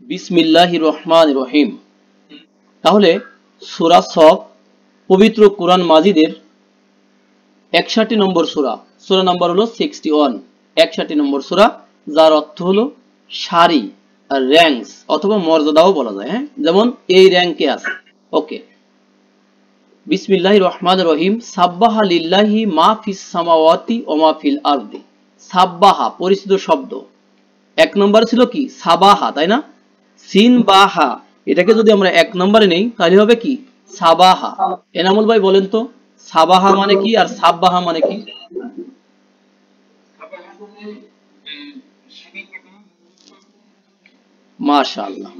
বিসমিল্লাহির রহমানির রহিম। তাহলে সূরা সফ পবিত্র কোরআন মাজিদের 61 নম্বর সূরা। সূরা নাম্বার হলো 61, 61 নম্বর সূরা, যার অর্থ হলো সারি, র্যাঙ্কস অথবা মর্যাদাও বলা যায়। হ্যাঁ, যেমন এই র্যাঙ্কে আছে। ওকে, বিসমিল্লাহির রহমানির রহিম। সাব্বাহা লিল্লাহি মা ফিস সামাওয়াতি ওয়া মা ফিল আরদি। সাব্বাহা পরিচিত শব্দ। এক নম্বর ছিল কি? সাবাহা, তাই না? সিন বা হা, এটাকে যদি আমরা এক নম্বরে নেই তাহলে হবে কি? সাবাহা। এনামুল ভাই বলেন তো, সাবাহা মানে কি আর সাব্বাহা মানে কি? মাশাআল্লাহ,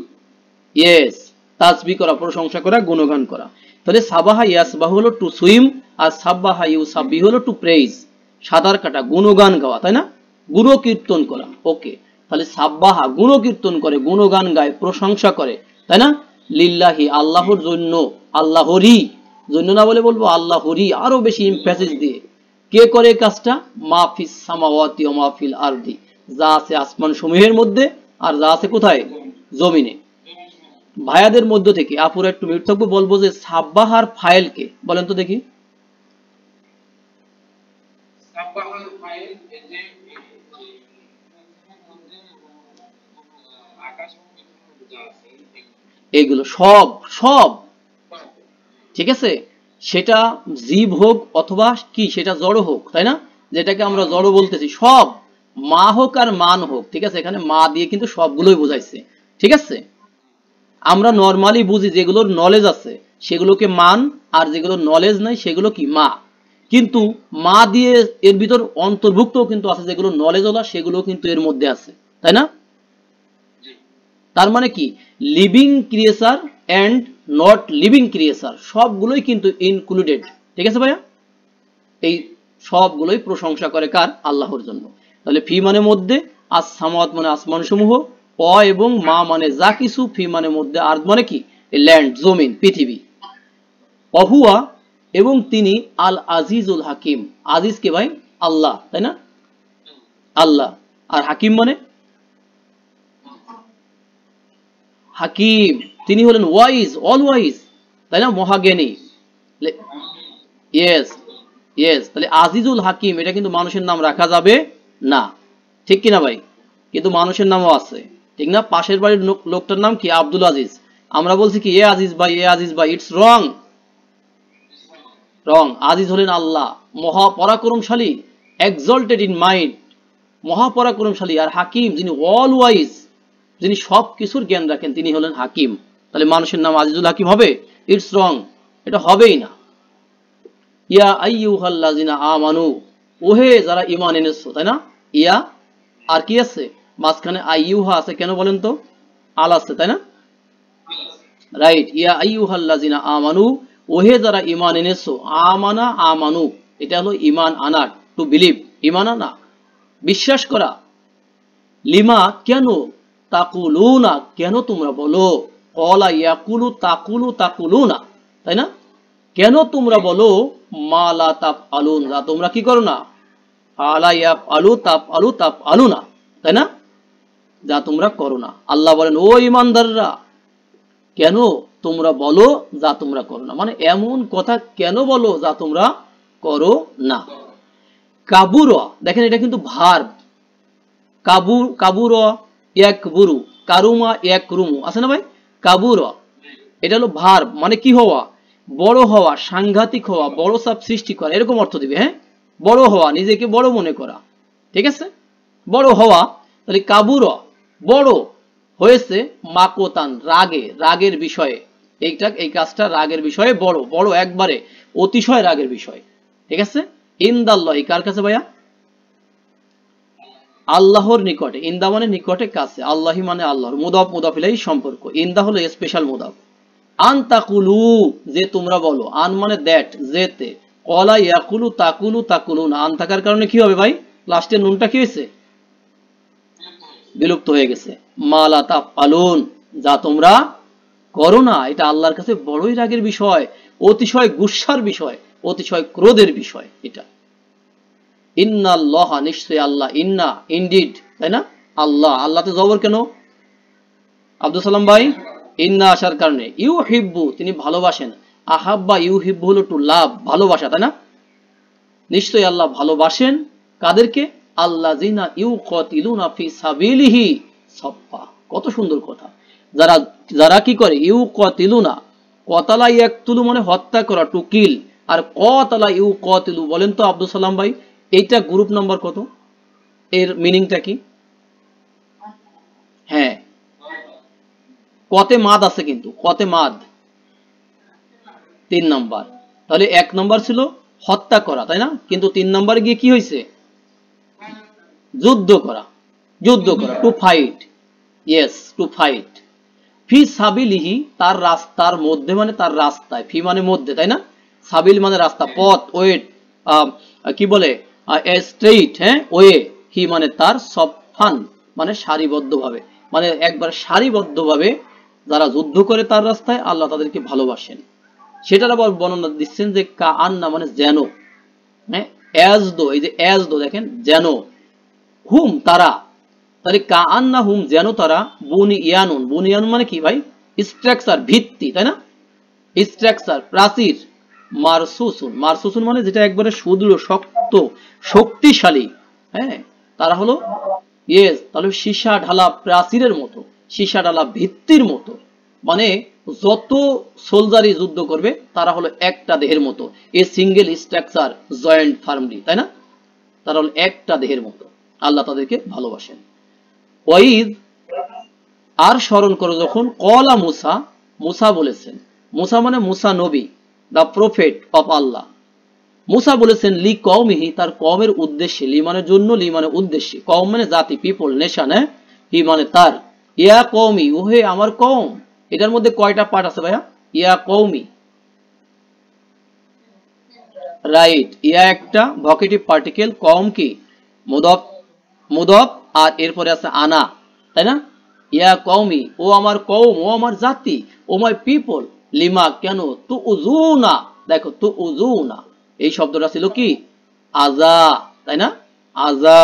ইয়েস, তাসবিহ করা, প্রশংসা করা, গুণগান করা। তাহলে সাবাহা ইয়াসবাহু হলো টু সুইম, আর সাব্বাহা ইউসাব্বিহু হলো টু প্রেইজ, সাঁতার কাটা, গুণগান গাওয়া, তাই না? গুণ কীর্তন করা। ওকে, তাহলে সাব্বাহা গুণ কীর্তন করে, গুণগান গায়, প্রশংসা করে, তাই না? লিল্লাহি আল্লাহর জন্য, আল্লাহরই জন্য না বলে বলবো আল্লাহরই, আরো বেশি এমফাসিস দিয়ে। কে করে কাজটা? মা ফিস সামাওয়াতি ওয়া মা ফিল আরদি, যা আছে আসমান সমূহের মধ্যে আর যা আছে কোথায়? জমিনে। ভাইয়াদের মধ্য থেকে আপুরা একটু মিউট থাকবো, বলবো যে সাব্বাহার ফাইল কে বলেন তো দেখি। এগুলো সব সব ঠিক আছে, সেটা জীব হোক অথবা কি সেটা জড় হোক, তাই না? যেটাকে আমরা জড় বলতেছি, সব মা হোক আর মান হোক, ঠিক আছে, এখানে মা দিয়ে কিন্তু সবগুলোই বোঝাইছে। ঠিক আছে, আমরা নর্মালি বুঝি যেগুলোর নলেজ আছে সেগুলোকে মান, আর যেগুলোর নলেজ নাই সেগুলো কি? মা। কিন্তু মা দিয়ে এর ভিতর অন্তর্ভুক্ত কিন্তু আছে যেগুলো নলেজ ওলা, সেগুলো কিন্তু এর মধ্যে আছে, তাই না? তার মানে কি? Living creature and not living creature সবগুলোই কিন্তু ইনক্লুডেড। ঠিক আছে ভাইয়া, এই সবগুলোই প্রশংসা করে কার? আল্লাহর জন্য। তাহলে ফি মানে মধ্যে, আস সামাওয়াত মানে আসমান সমূহ, অ এবং মা মানে যা কিছু, ফি মানে মধ্যে, আর্দ মানে কি? ল্যান্ড, জমিন, পৃথিবী। অহুয়া এবং তিনি আল আজিজুল হাকিম। আজিজ কে ভাই? আল্লাহ, তাই না? আল্লাহ। আর হাকিম মানে? হাকিম, তিনি হলেন ওয়াইজ, অল ওয়াইজ, তাই না? মহাজ্ঞানী। Yes, yes. তাহলে আজিজুল হাকিম এটা কিন্তু মানুষের নাম রাখা যাবে না, ঠিক কিনা ভাই? কিন্তু মানুষের নামও আছে, ঠিক না? পাশের বাড়ির লোকটার নাম কি? আব্দুল আজিজ। আমরা বলছি কি এ আজিজ ভাই, এ আজিজ ভাই, ইটস রং, রং। আজিজ হলেন আল্লাহ, মহাপরাক্রমশালী, এক্সল্টেড ইন মাইন্ড, মহাপরাক্রমশালী। আর হাকিম যিনি অল ওয়াইজ, যিনি সব কিছুর জ্ঞান রাখেন, তিনি হলেন হাকিম। তাহলে মানুষের নাম আজিজুল হাকিম হবে? ইটস রং, এটা হবেই না। ইয়া আইয়ুহাল্লাযিনা আমানু, ওহে যারা ঈমান এনেছো, তাই না? ইয়া, আর কি আছে মাঝখানে? আইয়ুহা আছে, কেন বলেন তো? আল আছে, তাই না? রাইট, ইয়া আইয়ুহাল্লাযিনা আমানু, ওহে যারা ঈমান এনেছো। আমানা, আমানু, এটা হলো ঈমান আনা, টু বিলিভ, ঈমান আনা, বিশ্বাস করা। লিমা কেন? তাকুলুনা কেন তোমরা বলো? কলা ইয়াকুলু তাকুলু তাকুলুনা, তাই না? কেন তোমরা বলো মা লা তাফআলুন, যা তোমরা কি করো না? আলা ইয়াফআলু তাফআলু তাফআলুনা, তাই না? যা তোমরা করো না। আল্লাহ বলেন ও ঈমানদাররা, কেন তোমরা বলো যা তোমরা করো না, মানে এমন কথা কেন বলো যা তোমরা করো না। কাবুরা, দেখেন এটা কিন্তু ভার্ব। কাবুরা ইয়াকবুরু, কারুমা ইয়াকরুমু, আছে না ভাই? কাবুরা এটা হলো ভার্ব, মানে কি হওয়া? বড় হওয়া, সাংঘাতিক হওয়া, বড় চাপ সৃষ্টি করা, এরকম অর্থ দিবে। হ্যাঁ, বড় হওয়া, নিজেকে বড় মনে করা, ঠিক আছে, বড় হওয়া। তাহলে কাবুরা বড় হয়েছে, মাকোতান রাগে, রাগের বিষয়ে। এইটা, এই কাজটা রাগের বিষয়ে বড়, বড় একবারে অতিশয় রাগের বিষয়। ঠিক আছে, ইনদাল্লাহি কার কাছে ভাইয়া? আল্লাহর নিকটে। ইন্দা মানে নিকটে, কাছে। আল্লাহি মানে আল্লাহর, মুদাফ মুদাফ ইলাইহি সম্পর্ক। ইন্দা হলো স্পেশাল মুদাফ। আন তাকুলু যে তোমরা বলো, আন মানে দ্যাট, যেতে। কলা ইয়াকুলু তাকুলু তাকুলুন, আন থাকার কারণে কি হবে ভাই? লাস্টের নুনটা কি হয়েছে? বিলুপ্ত হয়ে গেছে। মালা তাফআলুন, যা তোমরা করো না, এটা আল্লাহর কাছে বড়ই রাগের বিষয়, অতিশয় গুসার বিষয়, অতিশয় ক্রোধের বিষয় এটা। ইন্নাল্লাহা, নিশ্চয় আল্লাহ, ইন্না ইনডিড, তাই না? আল্লাহ, আল্লাহতে জবর কেন? আব্দুল সালাম ভাই, ইন্না আসার কারণে, ইউহিব্বু তিনি ভালোবাসেন, আহাব্বা ইউহিব্বু হলো টু লাভ, ভালোবাসা, তাই না? নিশ্চয়ই আল্লাহ ভালোবাসেন কাদেরকে? আল্লাযিনা ইউকাতিলুনা ফি সাবিলিহি সাফফা। কত সুন্দর কথা। যারা যারা কি করে? ইউকাতিলুনা, কতালা ইয়াকতুলু মানে হত্যা করা, টু কিল, আর কতালা ইউকাতিলু বলেন তো আব্দুল সালাম ভাই, এইটা গ্রুপ নাম্বার কত? এর মিনিংটা কি? হ্যাঁ, কতে মাদ আছে, কিন্তু কতে মাদ 3 নাম্বার। তাহলে 1 নাম্বার ছিল হত্যা করা, তাই না? কিন্তু 3 নাম্বারে গিয়ে কি হয়েছে? যুদ্ধ করা, যুদ্ধ করা, to fight. Yes, to fight. ফি সাবিলিহি তার রাস্তার মধ্যে, মানে তার রাস্তায়, ফি মানে মধ্যে, তাই না? সাবিল মানে রাস্তা, পথ, ওয়ে, কি বলে, স্ট্রেইট, হ্যাঁ, ওয়ে, হি মানে তার, সফান মানে সারিবদ্ধভাবে, মানে একবার সারিবদ্ধভাবে যারা যুদ্ধ করে তার রাস্তায়, আল্লাহ তাদেরকে ভালোবাসেন। সেটার আবার বর্ণনা দিচ্ছেন যে কা আন্না মানে যেন, হ্যাঁ, অ্যাজ দো, এই যে অ্যাজ দো দেখেন, যেন, হুম তারা, তাহলে কা আন্না হুম যেন তারা, বুনিয়ানুন, বুনিয়ানুন মানে কি ভাই? স্ট্রাকচার, ভিত্তি, তাই না? স্ট্রাকচার, প্রাচীর, মারসুসুন, মারসুসুন মানে যেটা একবারে সুদৃঢ়, শক্ত, শক্তিশালী, হ্যাঁ, তারা হলো, ইয়েস, তাহলে সীসা ঢালা প্রাচীরের মতো, সীসা ঢালা ভিত্তির মতো, মানে যত সোলজারই যুদ্ধ করবে তারা হলো একটা দেহের মতো, a single structure joint firmly, তাই না? তারা হলো একটা দেহের মতো। আল্লাহ তাদেরকে ভালোবাসেন। ওয়াইদ, আর স্মরণ করো যখন, কলা মুসা, মুসা বলেছেন, মুসা মানে মুসা নবী, দা প্রফেট অফ আল্লাহ, মুসা বলেছেন লি কওমিহি তার কওমের উদ্দেশ্যে, লি মানে জন্য, লি মানে উদ্দেশ্যে, কওম মানে জাতি, পিপল, নেশন, হ্যাঁ, হি মানে তার, ইয়া কওমি, ওহে আমার কওম। এটার মধ্যে কয়টা পার্ট আছে ভাইয়া? ইয়া কওমি, রাইট, ইয়া একটা ভোকেটিভ পার্টিকেল, কওম কি মুদফ, মুদফ, আর এরপরে আছে আনা, তাই না? ইয়া কওমি, ও আমার কওম, ও আমার জাতি, ও মাই পিপল, লিমা কেন, তু উজুনা, দেখো তু উজুনা, এই শব্দটা ছিল কি? আজা, তাই না? আজা,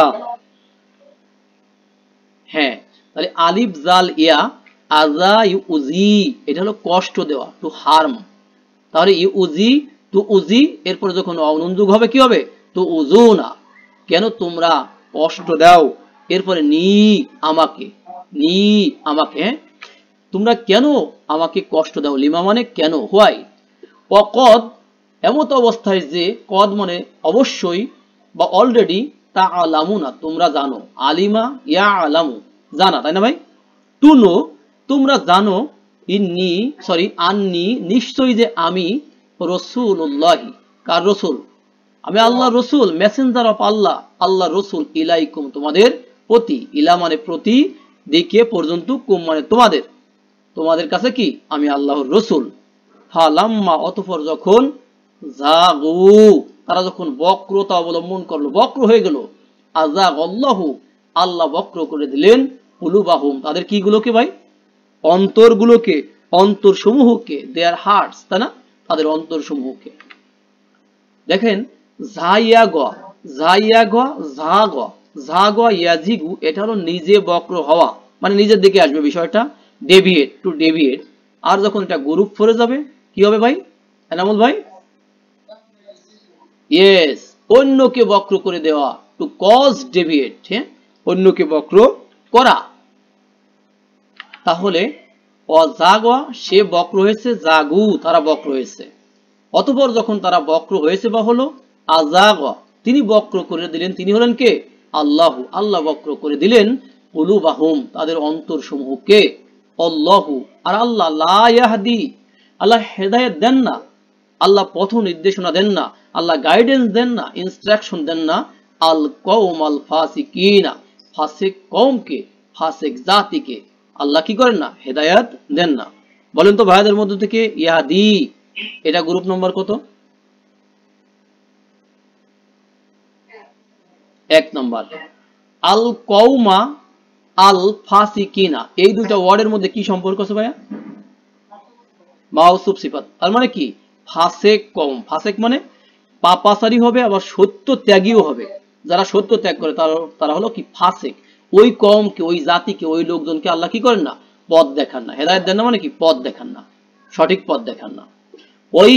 হ্যাঁ, তাহলে আলিফ জাল ইয়া, আজা ইউ উজি, এটা হলো কষ্ট দেওয়া, টু হার্ম। তাহলে ইউ উজি, টু উজি, এরপরে যখন অনুযোগ হবে কি হবে? টু উজুনা, কেন তোমরা কষ্ট দাও। এরপরে নি আমাকে, নি আমাকে, হ্যাঁ, তোমরা কেন আমাকে কষ্ট দাও, লিমা মানে কেন, হোয়াই। অকদ, এমত অবস্থায় যে, কদ মানে অবশ্যই বা অলরেডি, তা আলামু না তোমরা জানো, আলিমা ইয়া আলামু জানা, তাই না ভাই? টু নো তোমরা জানো, ইন্নি সরি আন্নি নিশ্চয়ই যে আমি, রসুল্লাহি কার রসুল? আমি আল্লাহ রসুল, মেসেঞ্জার অফ আল্লাহ, আল্লাহ রসুল, ইলাইকুম তোমাদের প্রতি, ইলা মানে প্রতি, দিকে পর্যন্ত, কুম মানে তোমাদের, তোমাদের কাছে কি আমি আল্লাহর রসুল। ফালাম্মা অতঃপর যখন, জাগু তারা যখন বক্রতা অবলম্বন করলো, বক্র হয়ে গেল, আজাগ আল্লাহু আল্লাহ বক্র করে দিলেন, কুলুবাহুম তাদের কি গুলোকে ভাই? অন্তরগুলোকে, অন্তর সমূহকে, দেয়ার হার্টস, তাই না? তাদের অন্তর সমূহকে। দেখেন ঝাইয়াগ, ঝাইয়াগ, ঝাগ, ঝাগ ইয়াজিগু, এটা হলো নিজে বক্র হওয়া, মানে নিজের দিকে আসবে বিষয়টা, ডেভিয়েট, টু ডেভিয়েট। আর যখন এটা গ্রুপ ফোরে যাবে কি হবে ভাই? এনামুল ভাই, ইয়েস, অন্যকে বক্র করে দেওয়া, টু কজ ডেভিয়েট, হ্যাঁ, অন্যকে বক্র করা। তাহলে অজাগা সে বক্র হয়েছে, জাগু তারা বক্র হয়েছে। অতঃপর যখন তারা বক্র হয়েছে বা হলো, আজাগা তিনি বক্র করে দিলেন, তিনি হলেন কে? আল্লাহু, আল্লাহ বক্র করে দিলেন, কুলুবাহুম তাদের অন্তর সমূহকে, আল্লাহু আর আল্লাহ, লা ইয়াহদি আল্লাহ হেদায়েত দেন না, আল্লাহ পথ নির্দেশনা দেন না, আল্লাহ গাইডেন্স দেন না, ইনস্ট্রাকশন দেন না, আল কওম আল ফাসিকিনা ফাসিক কওমকে, ফাসিক জাতিকে আল্লাহ কি করেন না? হেদায়েত দেন না। বলেন তো ভাইদের মধ্য থেকে ইয়াহদি, এটা গ্রুপ নম্বর কত? 1 নম্বর। আল কওমা আল ফাসিকিনা, এই দুইটা ওয়ার্ডের মধ্যে কি সম্পর্ক আছে ভাইয়া? মাউসুফ সিফাত, তার মানে কি? ফাসেক কওম, ফাসেক মানে পাপাচারী হবে, আবার সত্য ত্যাগীও হবে। যারা সত্য ত্যাগ করে তারা হলো কি? ফাসেক। ওই কওমকে, ওই জাতিকে, ওই লোকজনকে আল্লাহ কি করেন না? পথ দেখান না। হেদায়েত দেন না মানে কি? পথ দেখান না, সঠিক পথ দেখান না। ওই